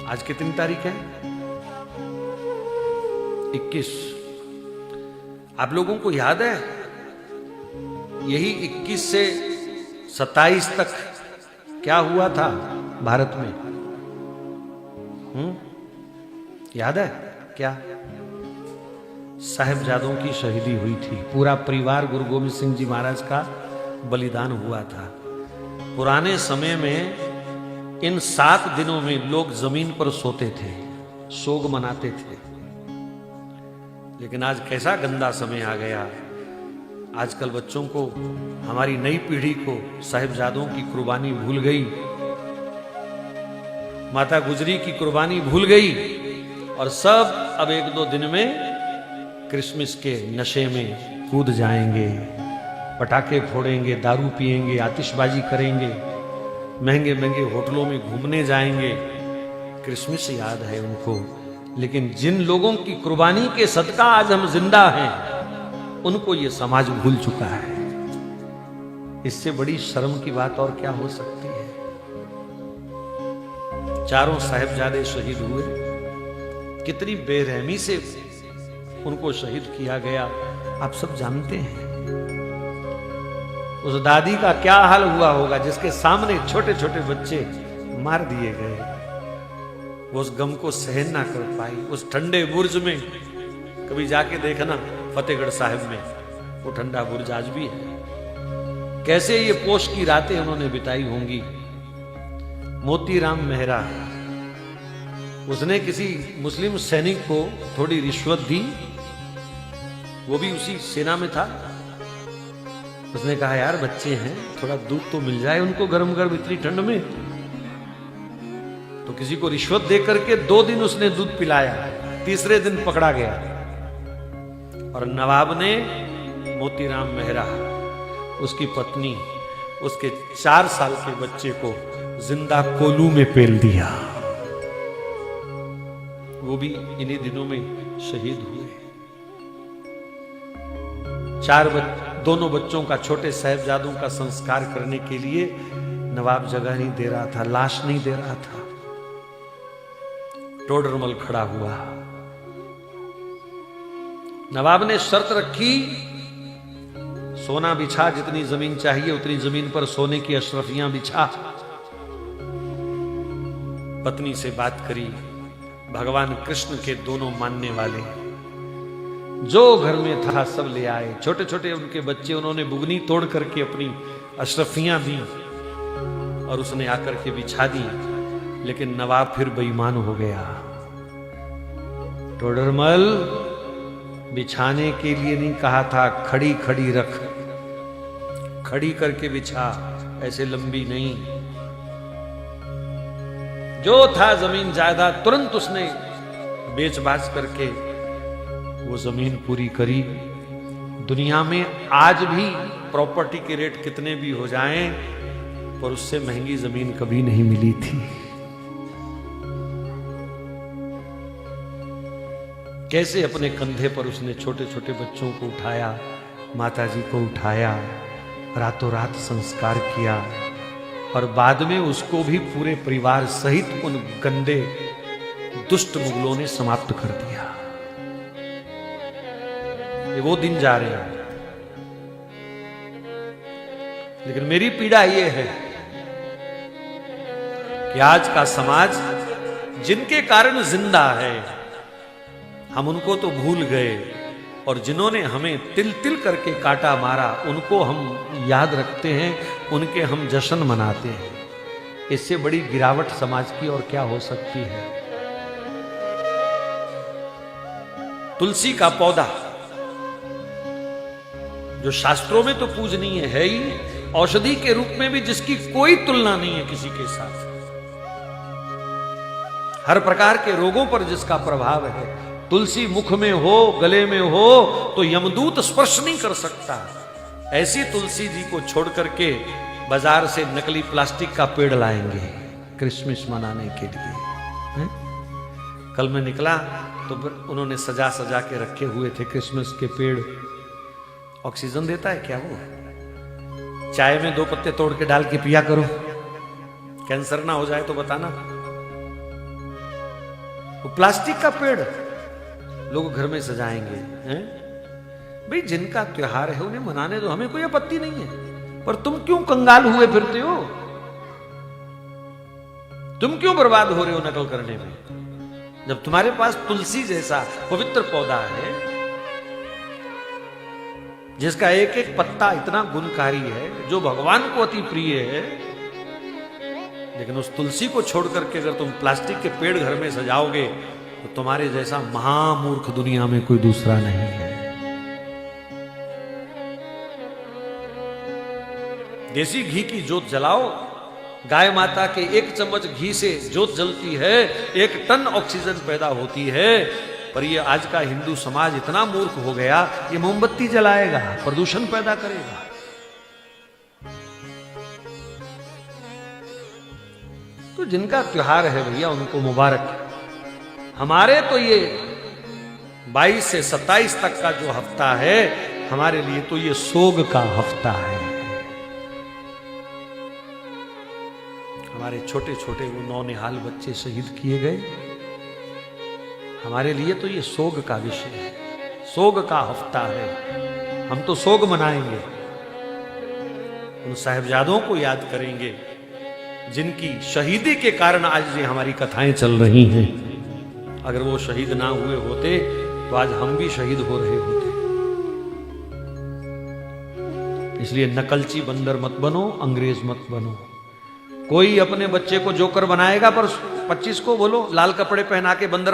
आज कितनी तारीख है? 21। आप लोगों को याद है यही 21 से 27 तक क्या हुआ था भारत में? याद है क्या? साहिबजादों की शहीदी हुई थी। पूरा परिवार गुरु गोविंद सिंह जी महाराज का बलिदान हुआ था। पुराने समय में इन 7 दिनों में लोग जमीन पर सोते थे, शोक मनाते थे। लेकिन आज कैसा गंदा समय आ गया। आजकल बच्चों को, हमारी नई पीढ़ी को साहिबजादों की कुर्बानी भूल गई, माता गुजरी की कुर्बानी भूल गई और सब अब 1-2 दिन में क्रिसमस के नशे में कूद जाएंगे, पटाखे फोड़ेंगे, दारू पिएंगे, आतिशबाजी करेंगे, महंगे महंगे होटलों में घूमने जाएंगे। क्रिसमस याद है उनको, लेकिन जिन लोगों की कुर्बानी के सदका आज हम जिंदा हैं, उनको ये समाज भूल चुका है। इससे बड़ी शर्म की बात और क्या हो सकती है? 4 साहिबजादे शहीद हुए, कितनी बेरहमी से उनको शहीद किया गया आप सब जानते हैं। उस दादी का क्या हाल हुआ होगा जिसके सामने छोटे छोटे बच्चे मार दिए गए। वो उस गम को सहन ना कर पाई। उस ठंडे बुर्ज में कभी जाके देखना, फतेहगढ़ साहिब में वो ठंडा बुर्ज आज भी है। कैसे ये पोष की रातें उन्होंने बिताई होंगी। मोतीराम मेहरा, उसने किसी मुस्लिम सैनिक को थोड़ी रिश्वत दी, वो भी उसी सेना में था। उसने कहा यार बच्चे हैं, थोड़ा दूध तो मिल जाए उनको गरम गरम इतनी ठंड में। तो किसी को रिश्वत दे करके 2 दिन उसने दूध पिलाया, तीसरे दिन पकड़ा गया और नवाब ने मोतीराम मेहरा, उसकी पत्नी, उसके 4 साल के बच्चे को जिंदा कोलू में पेल दिया। वो भी इन्हीं दिनों में शहीद हुए। दोनों बच्चों का, छोटे साहिबजादों का संस्कार करने के लिए नवाब जगह नहीं दे रहा था, लाश नहीं दे रहा था। टोडरमल खड़ा हुआ। नवाब ने शर्त रखी, सोना बिछा, जितनी जमीन चाहिए उतनी जमीन पर सोने की अशरफियां बिछा। पत्नी से बात करी, भगवान कृष्ण के दोनों मानने वाले जो घर में था सब ले आए। छोटे छोटे उनके बच्चे, उन्होंने बुगनी तोड़ करके अपनी अशरफियां दी और उसने आकर के बिछा दी। लेकिन नवाब फिर बेईमान हो गया। टोडरमल, बिछाने के लिए नहीं कहा था, खड़ी खड़ी रख, खड़ी करके बिछा, ऐसे लंबी नहीं। जो था जमीन जायदाद तुरंत उसने बेच बाच करके वो जमीन पूरी करी। दुनिया में आज भी प्रॉपर्टी के रेट कितने भी हो जाएं, पर उससे महंगी जमीन कभी नहीं मिली थी। कैसे अपने कंधे पर उसने छोटे छोटे बच्चों को उठाया, माताजी को उठाया, रातों रात संस्कार किया और बाद में उसको भी पूरे परिवार सहित उन गंदे दुष्ट मुगलों ने समाप्त कर दिया। ये वो दिन जा रहे हैं। लेकिन मेरी पीड़ा ये है कि आज का समाज जिनके कारण जिंदा है, हम उनको तो भूल गए, और जिन्होंने हमें तिल तिल करके काटा मारा उनको हम याद रखते हैं, उनके हम जश्न मनाते हैं। इससे बड़ी गिरावट समाज की और क्या हो सकती है। तुलसी का पौधा जो शास्त्रों में तो पूजनीय है ही, औषधि के रूप में भी जिसकी कोई तुलना नहीं है किसी के साथ, हर प्रकार के रोगों पर जिसका प्रभाव है। तुलसी मुख में हो, गले में हो तो यमदूत स्पर्श नहीं कर सकता। ऐसी तुलसी जी को छोड़ करके बाजार से नकली प्लास्टिक का पेड़ लाएंगे क्रिसमस मनाने के लिए। है? कल मैं निकला तो उन्होंने सजा सजा के रखे हुए थे क्रिसमस के पेड़। ऑक्सीजन देता है क्या वो? चाय में 2 पत्ते तोड़ के डाल के पिया करो, कैंसर ना हो जाए तो बताना। वो प्लास्टिक का पेड़ लोग घर में सजाएंगे हैं? भाई जिनका त्योहार है उन्हें मनाने दो, हमें कोई आपत्ति नहीं है। पर तुम क्यों कंगाल हुए फिरते हो? तुम क्यों बर्बाद हो रहे हो नकल करने में? जब तुम्हारे पास तुलसी जैसा पवित्र पौधा है जिसका एक एक पत्ता इतना गुणकारी है, जो भगवान को अति प्रिय है, लेकिन उस तुलसी को छोड़ करके अगर तुम प्लास्टिक के पेड़ घर में सजाओगे तो तुम्हारे जैसा महामूर्ख दुनिया में कोई दूसरा नहीं है। देसी घी की जोत जलाओ, गाय माता के 1 चम्मच घी से जोत जलती है, 1 टन ऑक्सीजन पैदा होती है। पर ये आज का हिंदू समाज इतना मूर्ख हो गया, ये मोमबत्ती जलाएगा, प्रदूषण पैदा करेगा। तो जिनका त्योहार है भैया उनको मुबारक। हमारे तो ये 22 से 27 तक का जो हफ्ता है, हमारे लिए तो ये सोग का हफ्ता है। हमारे छोटे छोटे वो नौनिहाल बच्चे शहीद किए गए, हमारे लिए तो ये सोग का विषय है, सोग का हफ्ता है। हम तो सोग मनाएंगे, उन साहिबजादों को याद करेंगे जिनकी शहीदी के कारण आज ये हमारी कथाएं चल रही हैं। अगर वो शहीद ना हुए होते तो आज हम भी शहीद हो रहे होते। इसलिए नकलची बंदर मत बनो, अंग्रेज मत बनो। कोई अपने बच्चे को जोकर बनाएगा पर 25 को बोलो लाल कपड़े पहना के बंदर